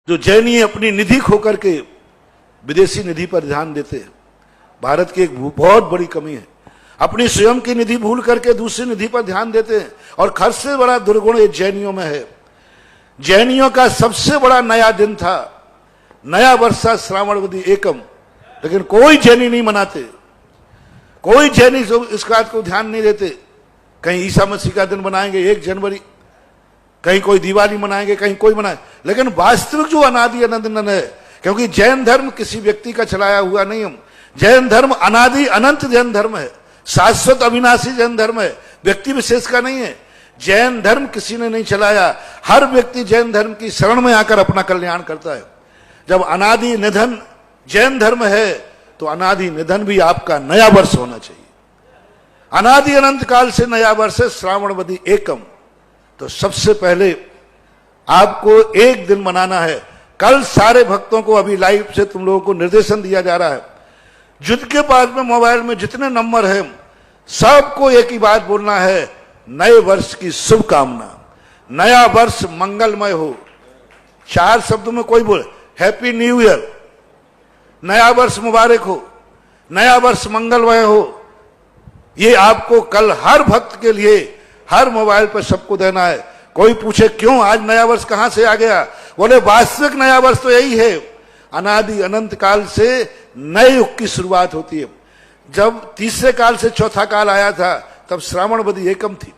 जो जैनी अपनी निधि खो करके विदेशी निधि पर ध्यान देते हैं, भारत की एक बहुत बड़ी कमी है। अपनी स्वयं की निधि भूल करके दूसरी निधि पर ध्यान देते हैं और खर्च से बड़ा दुर्गुण ये जैनियों में है। जैनियों का सबसे बड़ा नया दिन था, नया वर्ष था श्रावणवदी एकम, लेकिन कोई जैनी नहीं मनाते, कोई जैनी इस बात को ध्यान नहीं देते। कहीं ईसा मसीह का दिन बनाएंगे 1 जनवरी, कहीं कोई दिवाली मनाएंगे, कहीं कोई मनाए, लेकिन वास्तविक जो अनादि अनंत है, क्योंकि जैन धर्म किसी व्यक्ति का चलाया हुआ नहीं है। जैन धर्म अनादि अनंत जैन धर्म है, शाश्वत अविनाशी जैन धर्म है, व्यक्ति विशेष का नहीं है। जैन धर्म किसी ने नहीं चलाया, हर व्यक्ति जैन धर्म की शरण में आकर अपना कल्याण करता है। जब अनादि निधन जैन धर्म है तो अनादि निधन भी आपका नया वर्ष होना चाहिए। अनादि अनंत काल से नया वर्ष है श्रावणवदी एकम। तो सबसे पहले आपको एक दिन मनाना है। कल सारे भक्तों को अभी लाइव से तुम लोगों को निर्देशन दिया जा रहा है, जिनके पास में मोबाइल में जितने नंबर है सबको एक ही बात बोलना है, नए वर्ष की शुभकामना, नया वर्ष मंगलमय हो। 4 शब्दों में कोई बोले हैप्पी न्यू ईयर, नया वर्ष मुबारक हो, नया वर्ष मंगलमय हो। ये आपको कल हर भक्त के लिए हर मोबाइल पर सबको देना है। कोई पूछे क्यों आज नया वर्ष कहां से आ गया, बोले वास्तविक नया वर्ष तो यही है, अनादि अनंत काल से नए युग की शुरुआत होती है। जब तीसरे काल से चौथा काल आया था तब श्रावणवदी एकम थी,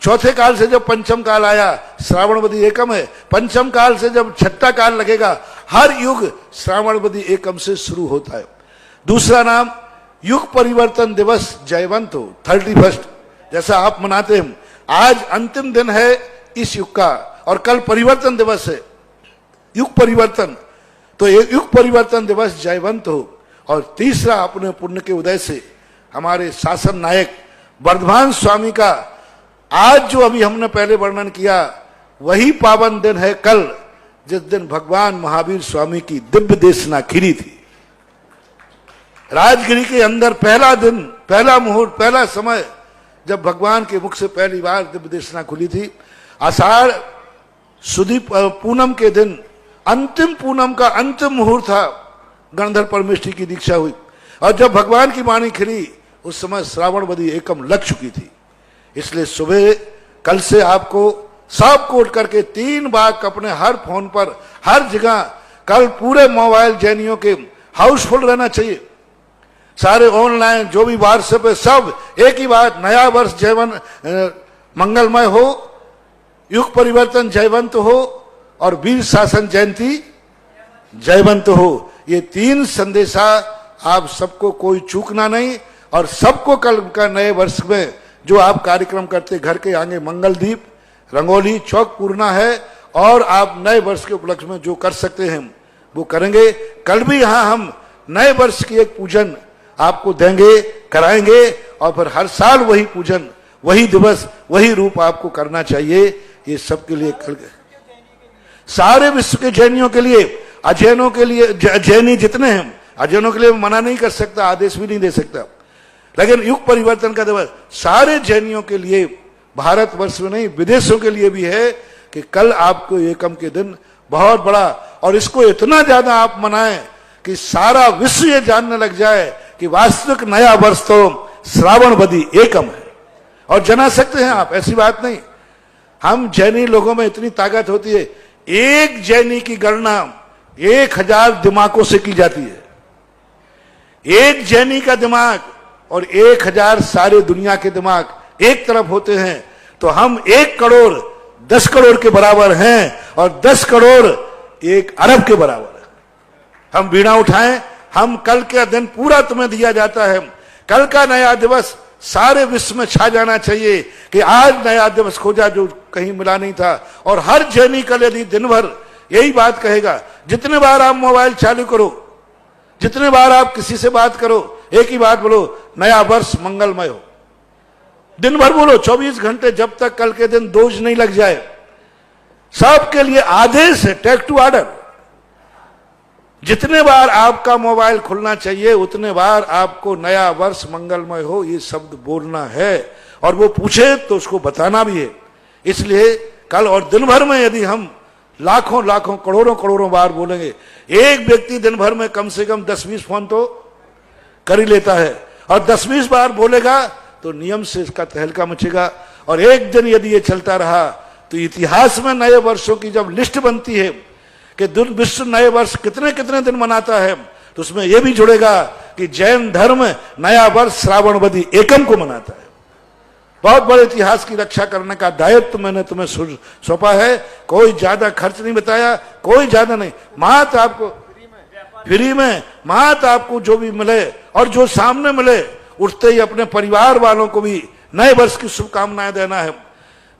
चौथे काल से जब पंचम काल आया श्रावणवदी एकम है, पंचम काल से जब छठा काल लगेगा हर युग श्रावणवदी एकम से शुरू होता है। दूसरा नाम युग परिवर्तन दिवस जयवंत हो, 31, जैसा आप मनाते हैं। आज अंतिम दिन है इस युग का और कल परिवर्तन दिवस है, युग परिवर्तन, तो ये युग परिवर्तन दिवस जयवंत हो। और तीसरा अपने पुण्य के उदय से हमारे शासन नायक वर्धमान स्वामी का आज जो अभी हमने पहले वर्णन किया वही पावन दिन है कल, जिस दिन भगवान महावीर स्वामी की दिव्य देशना खिली थी। राजगिरी के अंदर पहला दिन, पहला मुहूर्त, पहला समय जब भगवान के मुख से पहली बार दिव्य देशना खुली थी। आषाढ़ सुदी पूनम के दिन, अंतिम पूनम का अंतिम मुहूर्त था, गणधर परमेष्ठी की दीक्षा हुई और जब भगवान की वाणी खिली उस समय श्रावणवदी एकम लग चुकी थी। इसलिए सुबह कल से आपको सबको उठ करके 3 बार अपने हर फोन पर हर जगह कल पूरे मोबाइल जैनियों के हाउसफुल रहना चाहिए। सारे ऑनलाइन जो भी व्हाट्सएप है सब एक ही बात, नया वर्ष जयवन मंगलमय हो, युग परिवर्तन जयवंत हो और वीर शासन जयंती जयवंत हो। ये 3 संदेशा आप सबको कोई चूकना नहीं। और सबको कल का नए वर्ष में जो आप कार्यक्रम करते, घर के आगे मंगल दीप, रंगोली, चौक पूरना है और आप नए वर्ष के उपलक्ष्य में जो कर सकते हैं वो करेंगे। कल भी यहाँ हम नए वर्ष की एक पूजन आपको देंगे, कराएंगे और फिर हर साल वही पूजन, वही दिवस, वही रूप आपको करना चाहिए। ये सबके लिए कल सारे विश्व के जैनियों के लिए, अजैनों के लिए, जैनी जितने हैं, अजैनों के लिए मना नहीं कर सकता, आदेश भी नहीं दे सकता, लेकिन युग परिवर्तन का दिवस सारे जैनियों के लिए, भारत वर्ष में नहीं विदेशों के लिए भी है कि कल आपको एकम के दिन बहुत बड़ा, और इसको इतना ज्यादा आप मनाएं कि सारा विश्व ये जानने लग जाए कि वास्तविक नया वर्ष तो श्रावणवदी एकम है। और जना सकते हैं आप, ऐसी बात नहीं। हम जैनी लोगों में इतनी ताकत होती है, एक जैनी की गणना 1000 दिमागों से की जाती है। एक जैनी का दिमाग और 1000 सारे दुनिया के दिमाग एक तरफ होते हैं, तो हम 1 करोड़ 10 करोड़ के बराबर हैं और 10 करोड़ 1 अरब के बराबर है। हम बीड़ा उठाएं, हम कल का दिन पूरा तुम्हें दिया जाता है। कल का नया दिवस सारे विश्व में छा जाना चाहिए कि आज नया दिवस खोजा जो कहीं मिला नहीं था। और हर जैनी कल यदि दिन भर यही बात कहेगा, जितने बार आप मोबाइल चालू करो, जितने बार आप किसी से बात करो, एक ही बात बोलो, नया वर्ष मंगलमय हो। दिन भर बोलो, 24 घंटे, जब तक कल के दिन दोष नहीं लग जाए। सबके लिए आदेश है, टेक टू ऑर्डर। जितने बार आपका मोबाइल खुलना चाहिए उतने बार आपको नया वर्ष मंगलमय हो ये शब्द बोलना है, और वो पूछे तो उसको बताना भी है। इसलिए कल और दिन भर में यदि हम लाखों लाखों करोड़ों करोड़ों बार बोलेंगे। एक व्यक्ति दिन भर में कम से कम 10-20 फोन तो कर ही लेता है, और 10-20 बार बोलेगा तो नियम से इसका तहलका मचेगा। और एक दिन यदि ये चलता रहा तो इतिहास में नए वर्षों की जब लिस्ट बनती है कि विश्व नए वर्ष कितने कितने दिन मनाता है, तो उसमें यह भी जुड़ेगा कि जैन धर्म नया वर्ष श्रावणवदी एकम को मनाता है। बहुत बड़े इतिहास की रक्षा करने का दायित्व मैंने तुम्हें सौंपा है। कोई ज्यादा खर्च नहीं बताया, कोई ज्यादा नहीं, मात्र आपको फ्री में मात्र आपको जो भी मिले और जो सामने मिले, उठते ही अपने परिवार वालों को भी नए वर्ष की शुभकामनाएं देना है।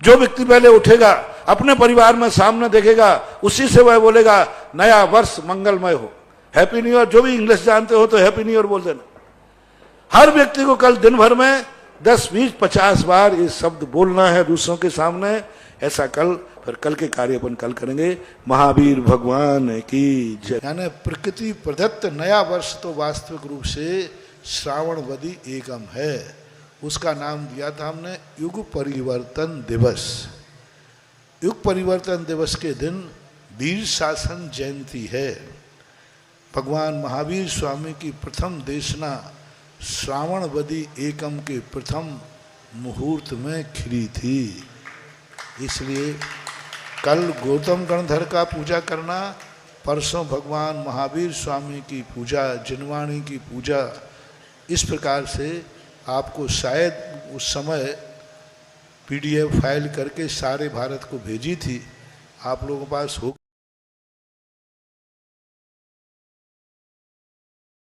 जो व्यक्ति पहले उठेगा अपने परिवार में सामने देखेगा, उसी से वह बोलेगा नया वर्ष मंगलमय हो, हैप्पी न्यू ईयर। जो भी इंग्लिश जानते हो तो हैप्पी न्यू ईयर बोल देना। हर व्यक्ति को कल दिन भर में 10, 20, 50 बार ये शब्द बोलना है दूसरों के सामने। ऐसा कल, फिर कल के कार्य अपन कल करेंगे। महावीर भगवान की जय। यानी प्रकृति प्रदत्त नया वर्ष तो वास्तविक रूप से श्रावणवदी एकम है। उसका नाम दिया था हमने युग परिवर्तन दिवस। युग परिवर्तन दिवस के दिन वीर शासन जयंती है। भगवान महावीर स्वामी की प्रथम देशना श्रावणवदी एकम के प्रथम मुहूर्त में खिली थी। इसलिए कल गौतम गणधर का पूजा करना, परसों भगवान महावीर स्वामी की पूजा, जिनवाणी की पूजा। इस प्रकार से आपको शायद उस समय PDF फाइल करके सारे भारत को भेजी थी, आप लोगों के पास हो।